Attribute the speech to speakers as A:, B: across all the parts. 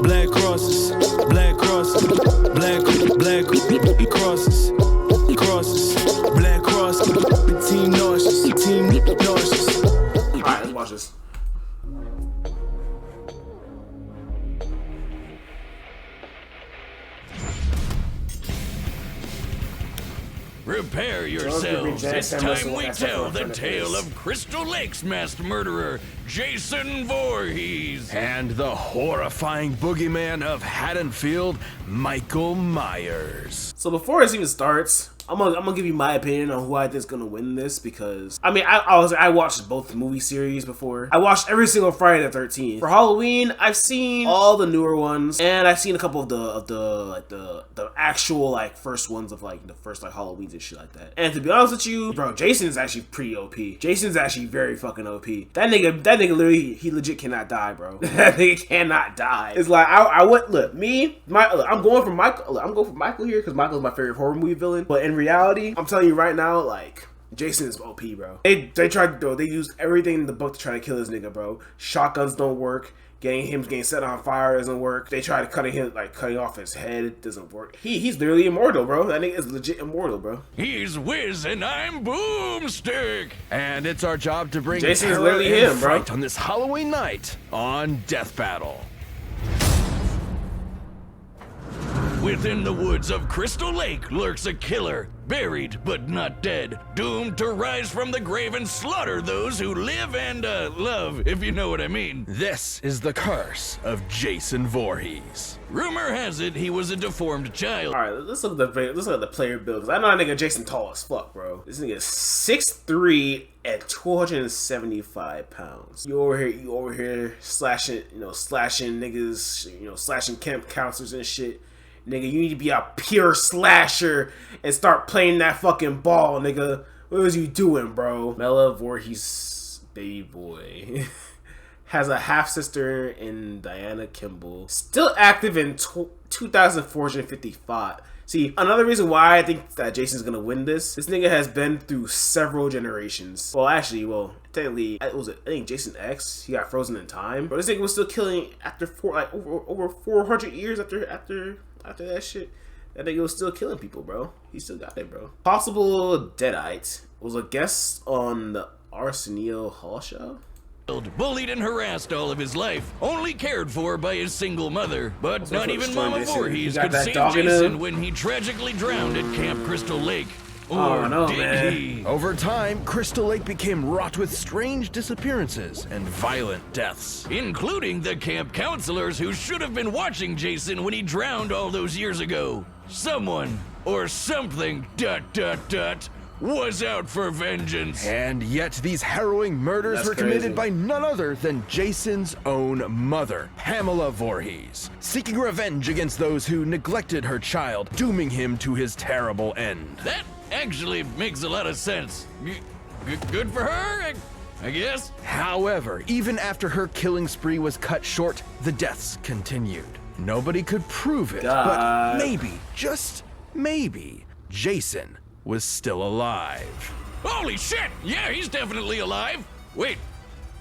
A: black crosses, black crosses, black crosses, crosses, black crosses, team nauseous, team nauseous.
B: Alright, let's watch this.
C: Prepare yourselves. It's time we tell the tale of Crystal Lake's masked murderer, Jason Voorhees.
D: And the horrifying boogeyman of Haddonfield, Michael Myers.
B: So before this even starts, I'm gonna give you my opinion on who I think is gonna win this, because I mean I watched both movie series before. I watched every single Friday the 13th. For Halloween, I've seen all the newer ones, and I've seen a couple of the actual like first ones of like the first like Halloweens and shit like that. And to be honest with you, bro, Jason's actually pretty OP. Jason's actually very fucking OP. That nigga literally, he legit cannot die, bro. That nigga cannot die. It's like I'm going for Michael here because Michael's my favorite horror movie villain, but in reality, I'm telling you right now, like, Jason is OP, bro. They tried to they used everything in the book to try to kill this nigga, bro. Shotguns don't work. Getting set on fire doesn't work. They tried cutting off his head. It doesn't work. He's literally immortal, bro. That nigga is legit immortal, bro.
C: He's Wiz and I'm Boomstick.
D: And it's our job to bring
B: Jason is
D: terror
B: literally
D: and
B: him, bro.
D: fright on this Halloween night on Death Battle.
C: Within the woods of Crystal Lake lurks a killer, buried but not dead, doomed to rise from the grave and slaughter those who live and love, if you know what I mean.
D: This is the curse of Jason Voorhees.
C: Rumor has it he was a deformed child.
B: Alright, let's look at the player build, because I know that nigga Jason tall as fuck, bro. This nigga is 6'3" at 275 pounds. You over here slashing niggas, slashing camp counselors and shit. Nigga, you need to be a pure slasher and start playing that fucking ball, nigga. What was you doing, bro? Mela Voorhees, baby boy. Has a half-sister in Diana Kimball. Still active in 2,455. See, another reason why I think that Jason's gonna win this nigga has been through several generations. Technically, I think Jason X, he got frozen in time. But this nigga was still killing after over 400 years after that shit. That nigga was still killing people, bro. He still got it, bro. Possible Deadite was a guest on the Arsenio Hall show.
C: Bullied and harassed all of his life, only cared for by his single mother. But not even Mama Voorhees could save Jason when he tragically drowned at Camp Crystal Lake. Or did he?
D: Over time, Crystal Lake became wrought with strange disappearances and violent deaths.
C: Including the camp counselors who should have been watching Jason when he drowned all those years ago. Someone, or something, ... was out for vengeance.
D: And yet these harrowing murders were committed by none other than Jason's own mother, Pamela Voorhees, seeking revenge against those who neglected her child, dooming him to his terrible end.
C: That actually makes a lot of sense. Good for her, I guess.
D: However, even after her killing spree was cut short, the deaths continued. Nobody could prove it, but maybe, just maybe, Jason was still alive.
C: Holy shit! Yeah, he's definitely alive. Wait,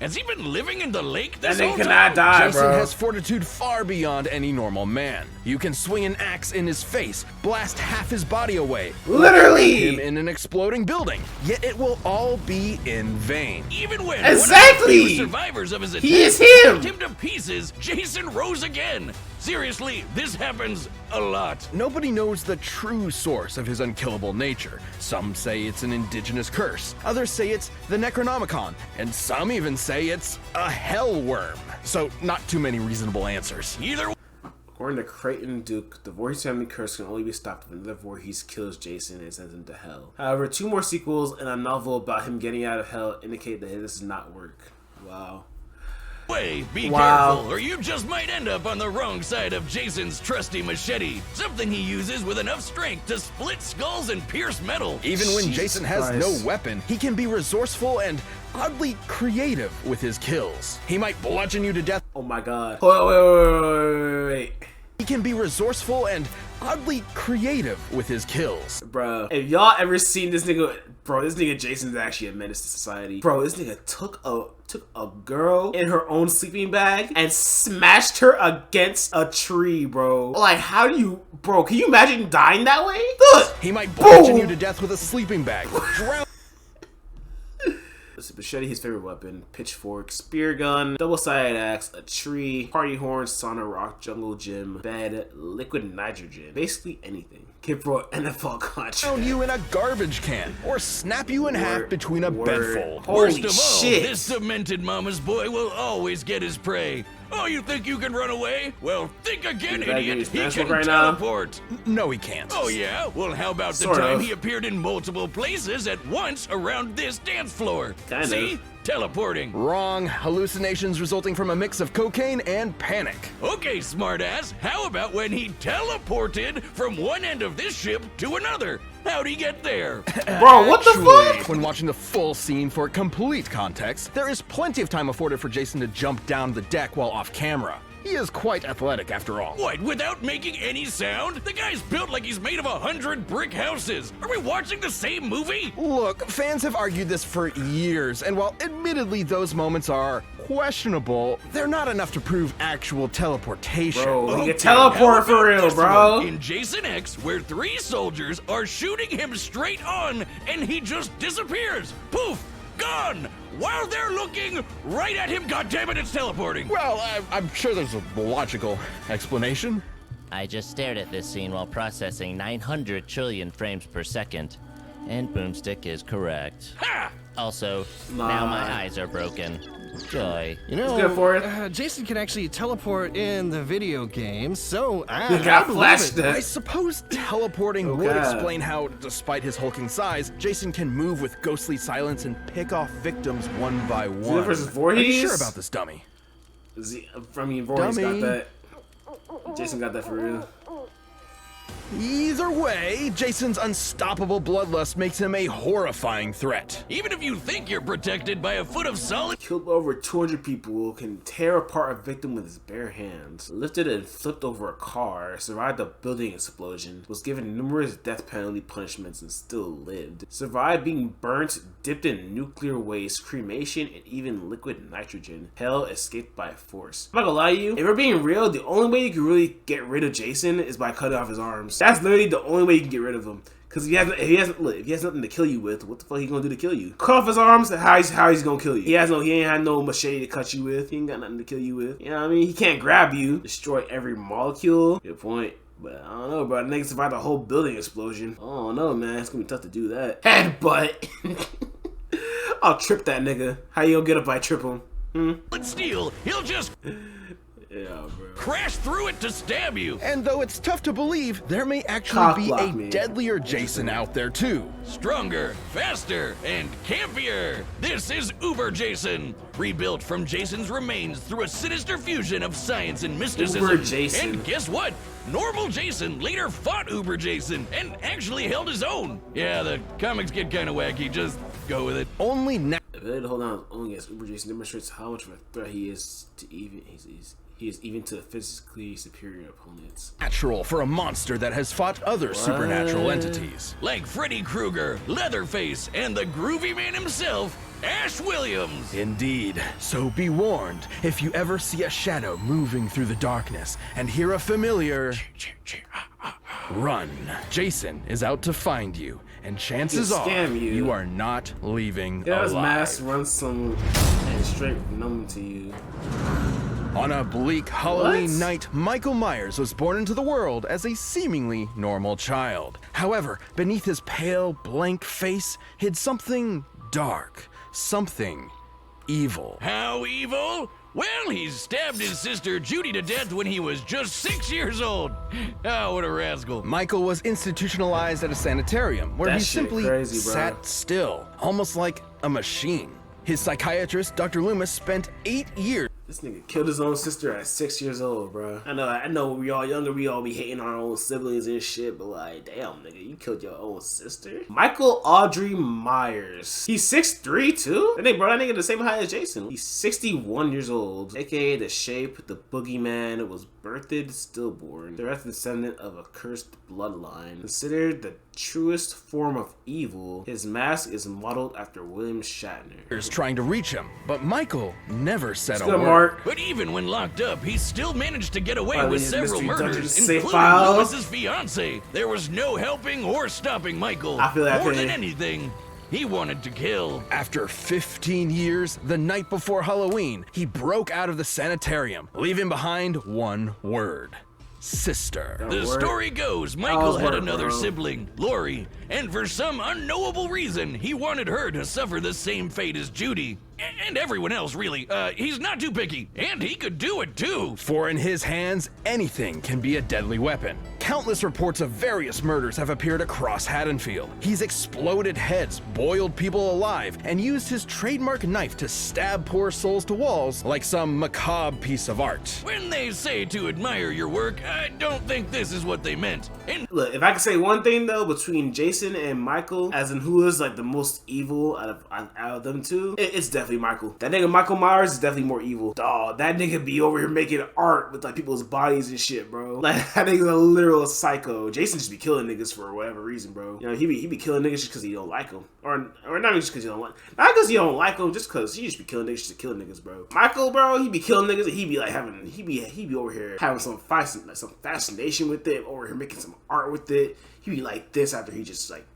C: has he been living in the lake this
B: That nigga
C: whole
B: cannot
C: time?
B: die,
D: Jason
B: bro.
D: has fortitude far beyond any normal man. You can swing an axe in his face, blast half his body away,
B: Literally!
D: him in an exploding building, yet it will all be in vain.
C: Even when
B: Exactly!
C: one of the survivors of his attack
B: He is him!
C: ripped him to pieces, Jason rose again. Seriously, this happens a lot.
D: Nobody knows the true source of his unkillable nature. Some say it's an indigenous curse, others say it's the Necronomicon, and some even say it's a hell worm. So not too many reasonable answers.
C: Either
B: According to Creighton Duke, the Voorhees family curse can only be stopped if another Voorhees kills Jason and sends him to hell. However, 2 more sequels and a novel about him getting out of hell indicate that this does not work. Wow.
C: way, be
B: Wow.
C: careful, or you just might end up on the wrong side of Jason's trusty machete. Something he uses with enough strength to split skulls and pierce metal.
D: Even when
B: Jesus
D: Jason has
B: Christ.
D: no weapon, he can be resourceful and oddly creative with his kills. He might bludgeon you to death.
B: Oh my god. Wait.
D: He can be resourceful and oddly creative with his kills.
B: Bro, if y'all ever seen this nigga, bro, this nigga Jason's actually a menace to society. Bro, this nigga took a girl in her own sleeping bag and smashed her against a tree, bro. Like, how do you, bro, can you imagine dying that way? Look,
D: he might bludgeon you to death with a sleeping bag. Drown.
B: Machete, his favorite weapon, pitchfork, spear gun, double-sided axe, a tree, party horn, sauna rock, jungle gym, bed, liquid nitrogen, basically anything. Kid for NFL contract.
D: Drown you in a garbage can, or snap you in half between a bedfold.
B: Holy
C: Worst of
B: shit.
C: all, this demented mama's boy will always get his prey. Oh, you think you can run away? Well, think again, idiot. He can
B: right
C: teleport.
D: No, he can't.
C: Oh, yeah? Well, how about the
B: Sort
C: time
B: of.
C: he appeared in multiple places at once around this dance floor?
B: Kind
C: See?
B: of.
C: Teleporting.
D: Wrong. Hallucinations resulting from a mix of cocaine and panic.
C: Okay, smartass. How about when he teleported from one end of this ship to another? How'd he get there?
B: Bro, what the fuck?
D: When watching the full scene for complete context, there is plenty of time afforded for Jason to jump down the deck while off camera. He is quite athletic after all.
C: What, without making any sound? The guy's built like he's made of 100 brick houses. Are we watching the same movie?
D: Look, fans have argued this for years, and while admittedly those moments are questionable, they're not enough to prove actual teleportation.
B: Bro, he can teleport for real, bro.
C: In Jason X, where 3 soldiers are shooting him straight on, and he just disappears. Poof! Gone! While they're looking right at him, goddammit, it's teleporting!
D: Well, I'm sure there's a logical explanation.
E: I just stared at this scene while processing 900 trillion frames per second, and Boomstick is correct.
C: Ha!
E: Also, now my eyes are broken. Joy.
F: You know,
B: good for it.
F: Jason can actually teleport in the video game, so
B: He got
F: I believe
B: flashed
F: it.
D: I suppose teleporting would
B: God.
D: explain how, despite his hulking size, Jason can move with ghostly silence and pick off victims one by one.
B: versus
D: Are you
B: Voorhees?
D: sure about this dummy?
B: Voorhees got
D: Dummy.
B: that. Jason got that for real.
D: Either way, Jason's unstoppable bloodlust makes him a horrifying threat.
C: Even if you think you're protected by a foot of solid...
B: Killed over 200 people, can tear apart a victim with his bare hands, lifted and flipped over a car, survived a building explosion, was given numerous death penalty punishments and still lived, survived being burnt, dipped in nuclear waste, cremation, and even liquid nitrogen. Hell, escaped by force. I'm not gonna lie to you, if we're being real, the only way you can really get rid of Jason is by cutting off his arms. That's literally the only way you can get rid of him. Cause if he has nothing to kill you with, what the fuck he gonna do to kill you? Cut off his arms, how he's gonna kill you? He ain't had no machete to cut you with. He ain't got nothing to kill you with. You know what I mean? He can't grab you, destroy every molecule. Good point. But I don't know, bro. The nigga survived a whole building explosion. I don't know, man. It's gonna be tough to do that. Headbutt. I'll trip that nigga. How you gonna get up if I trip him?
C: steel, he'll just
B: Yeah, bro.
C: crash through it to stab you.
D: And though it's tough to believe, there may actually
B: Cock
D: be
B: block
D: a
B: me.
D: deadlier Jason out there too.
C: Stronger, faster, and campier. This is Uber Jason, rebuilt from Jason's remains through a sinister fusion of science and mysticism.
B: Uber Jason.
C: And guess what? Normal Jason later fought Uber Jason and actually held his own. Yeah, the comics get kind of wacky. Just go with it.
D: Only now.
B: The ability to hold on his own against Uber Jason demonstrates how much of a threat he is to he is even to physically superior opponents.
D: Natural for a monster that has fought other supernatural entities.
C: Like Freddy Krueger, Leatherface, and the groovy man himself, Ash Williams.
D: Indeed. So be warned, if you ever see a shadow moving through the darkness and hear a familiar, run. Jason is out to find you, and chances
B: He'll
D: are
B: scam you.
D: you are not leaving
B: Get his
D: alive.
B: mask, run some, and straight numb to you.
D: On a bleak Halloween
B: What?
D: night, Michael Myers was born into the world as a seemingly normal child. However, beneath his pale, blank face hid something dark, something evil.
C: How evil? Well, he stabbed his sister Judy to death when he was just 6 years old. Oh, what a rascal.
D: Michael was institutionalized at a sanitarium where
B: That
D: he
B: shit
D: simply
B: crazy, bro.
D: sat still, almost like a machine. His psychiatrist, Dr. Loomis, spent 8 years
B: This nigga killed his own sister at 6 years old, bro. I know we all younger, we all be hating on our own siblings and shit, but like, damn, nigga, you killed your own sister? Michael Audrey Myers. He's 6'3" too? That nigga the same height as Jason. He's 61 years old, aka the Shape, the Boogeyman, was birthed stillborn, direct descendant of a cursed bloodline. Considered the truest form of evil, his mask is modeled after William Shatner.
D: Is trying to reach him, but Michael never said a
B: Good,
D: word.
B: Mark.
C: But even when locked up, he still managed to get away with several murders,
B: Safe
C: including
B: file.
C: Lewis's fiance. There was no helping or stopping Michael.
B: I feel that
C: More
B: pain.
C: than anything, he wanted to kill.
D: After 15 years, the night before Halloween, he broke out of the sanitarium, leaving behind one word: sister.
C: The
B: Word.
C: story goes, Michael had
B: word,
C: another
B: bro.
C: sibling, Lori, and for some unknowable reason, he wanted her to suffer the same fate as Judy. And everyone else, really. He's not too picky, and he could do it too.
D: For in his hands, anything can be a deadly weapon. Countless reports of various murders have appeared across Haddonfield. He's exploded heads, boiled people alive, and used his trademark knife to stab poor souls to walls like some macabre piece of art.
C: When they say to admire your work, I don't think this is what they meant. And
B: Look, if I could say one thing though, between Jason and Michael, as in who is like the most evil out of them two, it's definitely Michael. That nigga Michael Myers is definitely more evil. Dawg, that nigga be over here making art with like people's bodies and shit, bro. Like that nigga's a literal psycho. Jason just be killing niggas for whatever reason, bro. You know, he be killing niggas just because he don't like them, or not even just because he don't like, not because he don't like them, just because he just be killing niggas just to kill niggas, bro. Michael, bro, he be killing niggas and he be like he be over here having some fascination with it, over here making some art with it. He be like this after he just like,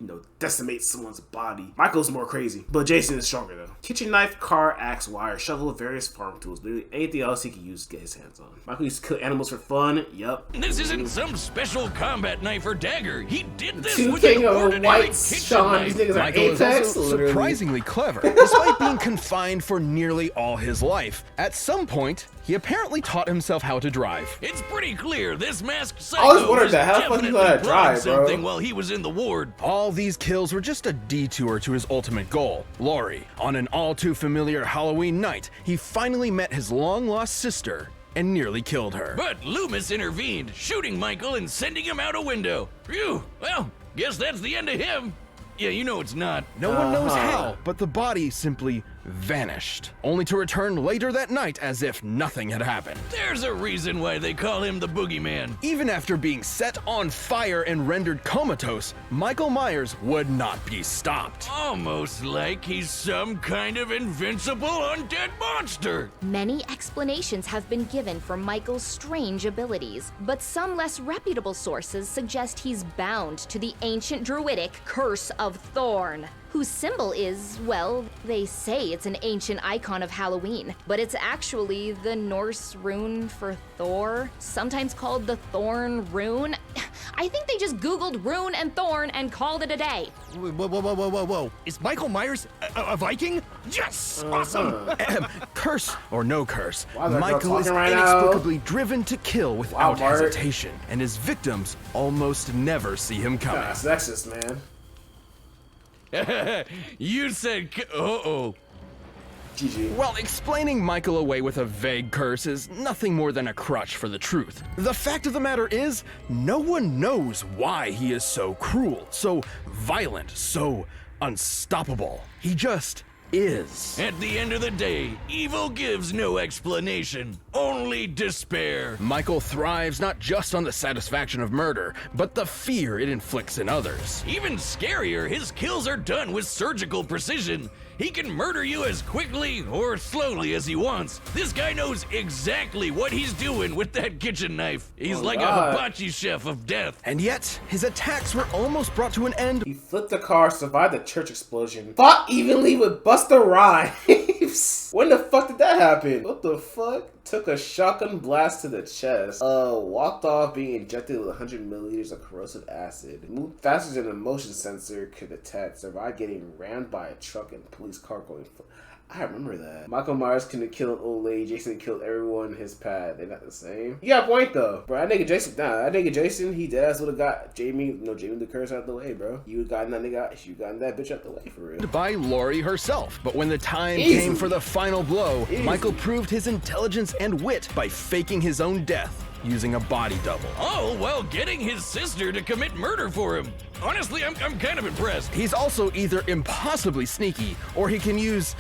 B: you know, decimates someone's body. Michael's more crazy, but Jason is stronger though. Kitchen knife, car, axe, wire, shovel, various farm tools, literally anything else he can use to get his hands on. Michael used to kill animals for fun. Yup.
C: this isn't some special combat knife or dagger. He did this
B: Two
C: with
B: king
C: an
B: of
C: ordinary
B: whites,
C: kitchen
B: Sean. These
C: knife.
B: niggas are
D: Michael is
B: Apex.
D: also
B: Literally.
D: surprisingly clever, despite being confined for nearly all his life. At some point, he apparently taught himself how to drive.
C: It's pretty clear this masked
B: I always
C: psycho
B: wondered
C: was
B: that. How the fuck you
C: definitely
B: let it
C: plotting
B: drive, bro?
C: something while he was in the ward.
D: All these kills were just a detour to his ultimate goal, Lori. On an all too familiar Halloween night, he finally met his long-lost sister and nearly killed her.
C: But Loomis intervened, shooting Michael and sending him out a window. Phew, well, guess that's the end of him. Yeah, you know it's not.
D: No one knows how, but the body simply vanished, only to return later that night as if nothing had happened.
C: There's a reason why they call him the Boogeyman.
D: Even after being set on fire and rendered comatose, Michael Myers would not be stopped.
C: Almost like he's some kind of invincible undead monster.
G: Many explanations have been given for Michael's strange abilities, but some less reputable sources suggest he's bound to the ancient druidic Curse of Thorn, whose symbol is, well, they say it's an ancient icon of Halloween, but it's actually the Norse rune for Thor, sometimes called the Thorn Rune. I think they just Googled rune and thorn and called it a day.
F: Whoa. Is Michael Myers a Viking? Yes! Awesome!
D: Curse or no curse,
B: Wow, that girl
D: Michael is
B: talking right now.
D: inexplicably driven to kill without
B: Bart.
D: hesitation, and his victims almost never see him coming.
B: That's sexist, man.
C: You said, uh-oh.
B: GG.
D: While explaining Michael away with a vague curse is nothing more than a crutch for the truth, the fact of the matter is, no one knows why he is so cruel, so violent, so unstoppable. He just is.
C: At the end of the day, evil gives no explanation, only despair.
D: Michael thrives not just on the satisfaction of murder, but the fear it inflicts in others.
C: Even scarier, his kills are done with surgical precision. He can murder you as quickly or slowly as he wants. This guy knows exactly what he's doing with that kitchen knife. He's like
B: God.
C: a hibachi chef of death.
D: And yet, his attacks were almost brought to an end.
B: He flipped the car, survived the church explosion, fought evenly with Busta Rhymes. When the fuck did that happen? What the fuck? Took a shotgun blast to the chest. Walked off being injected with 100 milliliters of corrosive acid. Moved faster than a motion sensor could detect. Survived getting rammed by a truck and police car going. I remember that. Michael Myers couldn't kill an old lady. Jason killed everyone in his path. They're not the same. You got a point though, bro. I nigga Jason. He dead ass would have got Jamie the curse out the way, bro. You gotten that nigga. You gotten that bitch out the way for real.
D: By Laurie herself, but when the time came for the final blow, Michael proved his intelligence and wit by faking his own death using a body double.
C: All while getting his sister to commit murder for him. Honestly, I'm kind of impressed.
D: He's also either impossibly sneaky or he can use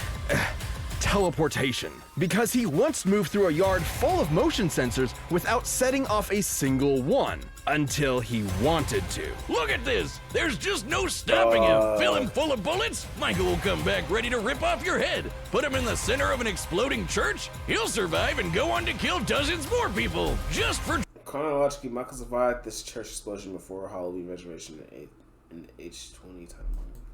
D: teleportation, because he once moved through a yard full of motion sensors without setting off a single one until he wanted to.
C: Look at this. There's just no stopping him. Fill him full of bullets. Michael will come back ready to rip off your head. Put him in the center of an exploding church. He'll survive and go on to kill dozens more people just for...
B: Chronologically, Michael survived this church explosion before Halloween resurrection in H20 timeline.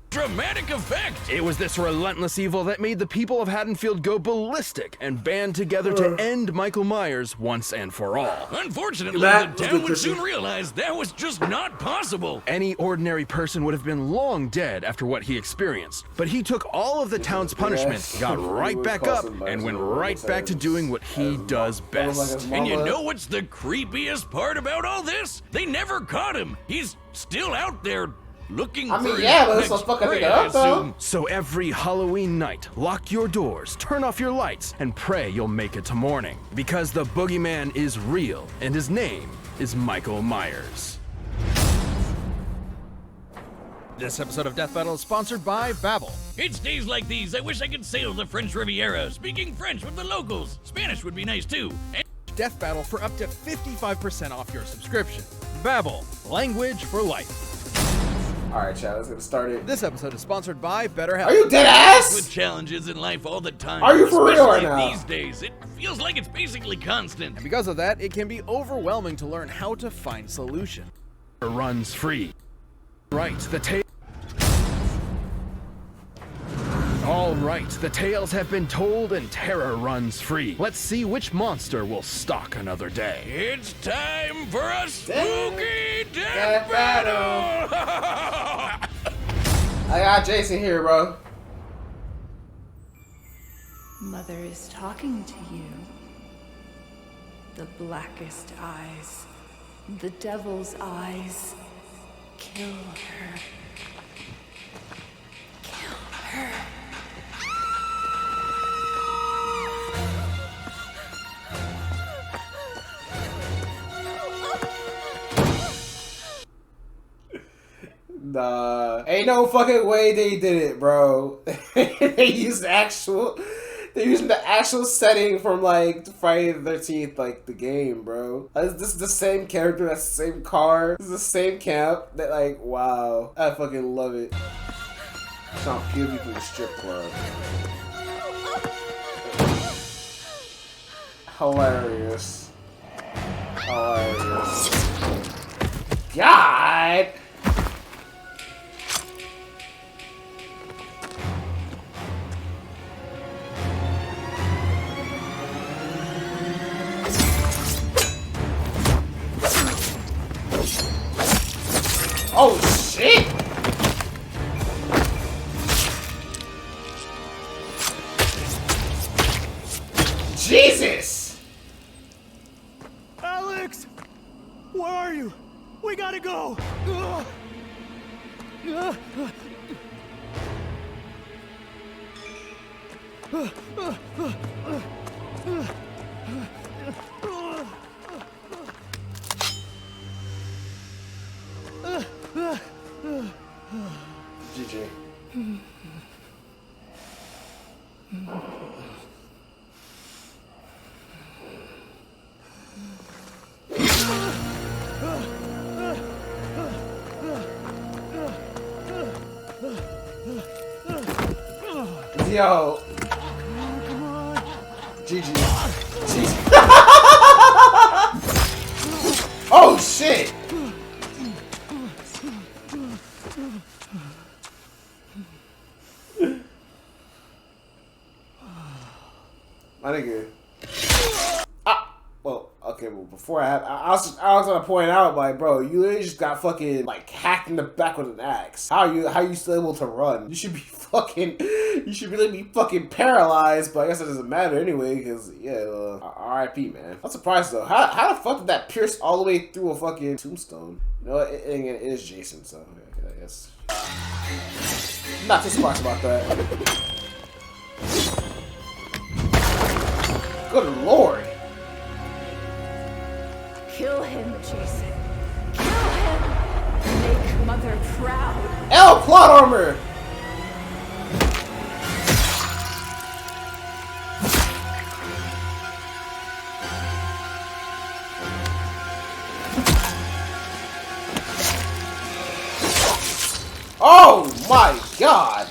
C: dramatic effect.
D: It was this relentless evil that made the people of Haddonfield go ballistic and band together to end Michael Myers once and for all.
C: Unfortunately, the town would soon realize that was just not possible.
D: Any ordinary person would have been long dead after what he experienced, but he took all of the town's punishment, got right back up, and went right back to doing what he does best.
C: And you know what's the creepiest part about all this? They never caught him. He's still out there looking for his
B: but
C: next
B: fucking
C: prey,
B: nigga
C: I
B: up, though.
C: assume.
D: So every Halloween night, lock your doors, turn off your lights, and pray you'll make it to morning. Because the boogeyman is real, and his name is Michael Myers.
F: This episode of Death Battle is sponsored by Babbel.
C: It's days like these I wish I could sail the French Riviera, speaking French with the locals. Spanish would be nice too. And
F: Death Battle for up to 55% off your subscription. Babbel, language for life.
B: Alright, chat, let's get started.
F: This episode is sponsored by BetterHelp.
B: Are you dead ass?
C: with challenges in life all the time.
B: Are you for real right
C: Especially
B: now?
C: these days, it feels like it's basically constant.
F: And because of that, it can be overwhelming to learn how to find solution.
D: Runs free. Right, the tale. All right, the tales have been told and terror runs free. Let's see which monster will stalk another day.
C: It's time for a spooky death battle!
B: I got Jason here, bro.
H: Mother is talking to you. The blackest eyes. The devil's eyes. Kill her. Kill her.
B: Nah, ain't no fucking way they did it, bro. They used the actual. They're using the actual setting from like Friday the 13th, like the game, bro. This is the same character, that's the same car, this is the same camp. That like, wow, I fucking love it. Trying to kill you from the strip club. Hilarious. Hilarious. God. Oh shit! Jesus!
F: Alex! Where are you? We gotta go!
B: GG. Yo. GG. Oh shit! My nigga. Ah! Well, okay, well, before I was gonna point out, like, bro, you literally just got fucking like hacked in the back with an axe. How are you still able to run? You should be really be fucking paralyzed, but I guess it doesn't matter anyway, because yeah, R.I.P. man. I'm surprised though. How the fuck did that pierce all the way through a fucking tombstone? You know, it is Jason, so yeah, I guess. Not too surprised about that. Good lord.
H: Kill him, Jason. Kill him. Make Mother proud.
B: L plot armor. Oh my god!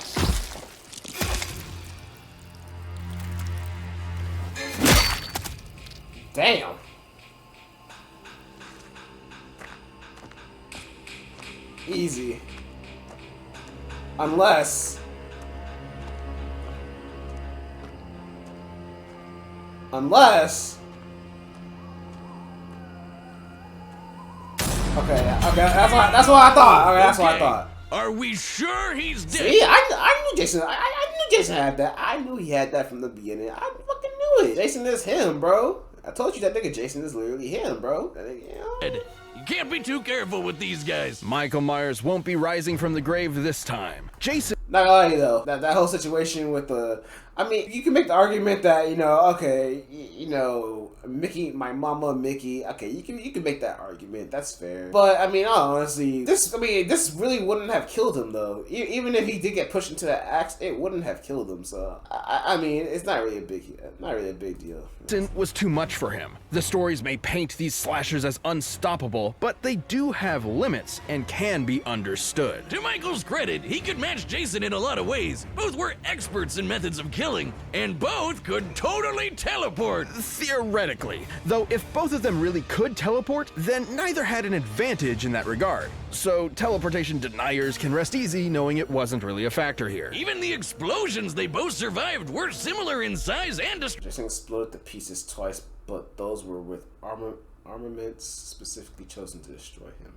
B: Damn. Easy. Unless... Okay, that's what I thought. Okay, that's what I thought.
C: Are we sure he's dead?
B: See, I knew Jason. I knew Jason had that. I knew he had that from the beginning. I fucking knew it. Jason is him, bro. I told you that nigga Jason is literally him, bro. That nigga, you know?
C: You can't be too careful with these guys.
D: Michael Myers won't be rising from the grave this time. Jason...
B: Not gonna lie though, that whole situation with the... I mean, you can make the argument that, you know, okay, you know, Mickey, my mama Mickey, okay, you can make that argument, that's fair. But, I mean, honestly, this really wouldn't have killed him, though. Even if he did get pushed into that axe, it wouldn't have killed him, so, I mean, it's not really a big deal.
D: Jason was too much for him. The stories may paint these slashers as unstoppable, but they do have limits and can be understood.
C: To Michael's credit, he could match Jason in a lot of ways. Both were experts in methods of killing, and both could totally teleport.
D: Theoretically, though if both of them really could teleport, then neither had an advantage in that regard. So teleportation deniers can rest easy knowing it wasn't really a factor here.
C: Even the explosions they both survived were similar in size and destruction.
B: Jason exploded to pieces twice, but those were with armaments specifically chosen to destroy him.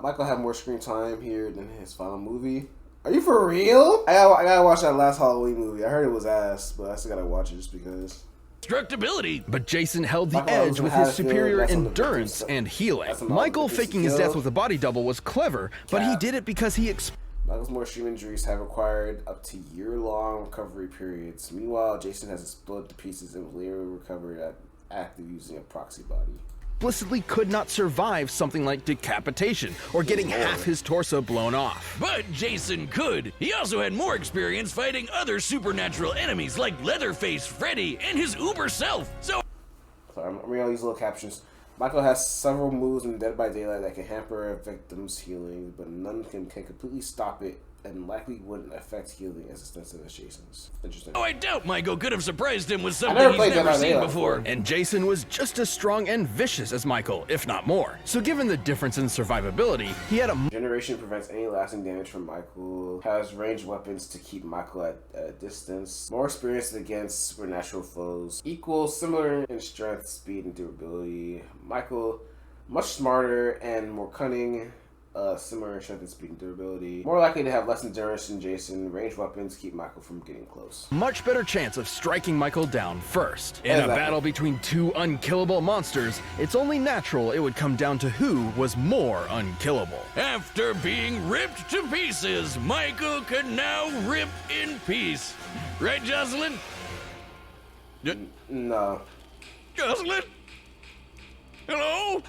B: Michael had more screen time here than his final movie. Are you for real? I gotta watch that last Halloween movie. I heard it was ass, but I still gotta watch it just because.
C: Destructibility.
D: But Jason held the edge with his superior endurance and healing. Michael faking his death with a body double was clever, but he did it because he
B: Michael's more extreme injuries have required up to year-long recovery periods. Meanwhile, Jason has exploded to pieces and was later recovered after using a proxy body.
D: Explicitly could not survive something like decapitation or getting half his torso blown off.
C: But Jason could. He also had more experience fighting other supernatural enemies like Leatherface, Freddy, and his uber self. So
B: sorry, I'm reading all these little captions. Michael has several moves in Dead by Daylight that can hamper a victim's healing, but none can completely stop it and likely wouldn't affect healing as extensive as Jason's. Interesting.
C: Oh, I doubt Michael could have surprised him with something he's never seen before.
D: And Jason was just as strong and vicious as Michael, if not more. So given the difference in survivability, he had a...
B: Generation prevents any lasting damage from Michael, has ranged weapons to keep Michael at a distance, more experienced against supernatural foes, similar in strength, speed, and durability. Michael, much smarter and more cunning, similar in strength and speed and durability. More likely to have less endurance than Jason. Ranged weapons keep Michael from getting close.
D: Much better chance of striking Michael down first. In a battle between two unkillable monsters, it's only natural it would come down to who was more unkillable.
C: After being ripped to pieces, Michael could now rip in peace. Right, Jocelyn?
B: No.
C: Jocelyn? Hello?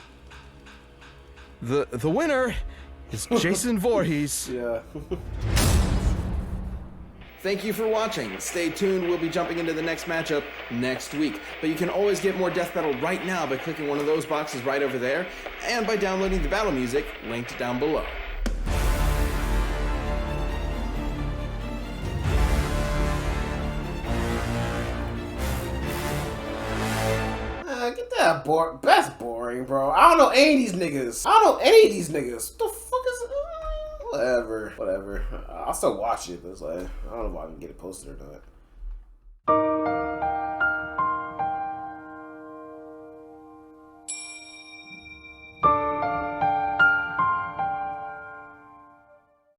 D: The winner is Jason Voorhees.
B: Yeah.
I: Thank you for watching. Stay tuned, we'll be jumping into the next matchup next week. But you can always get more Death Battle right now by clicking one of those boxes right over there, and by downloading the battle music linked down below.
B: Get that boring. That's boring, bro. I don't know any of these niggas. What the fuck is it? Whatever. I'll still watch it, but it's like, I don't know if I can get it posted or not.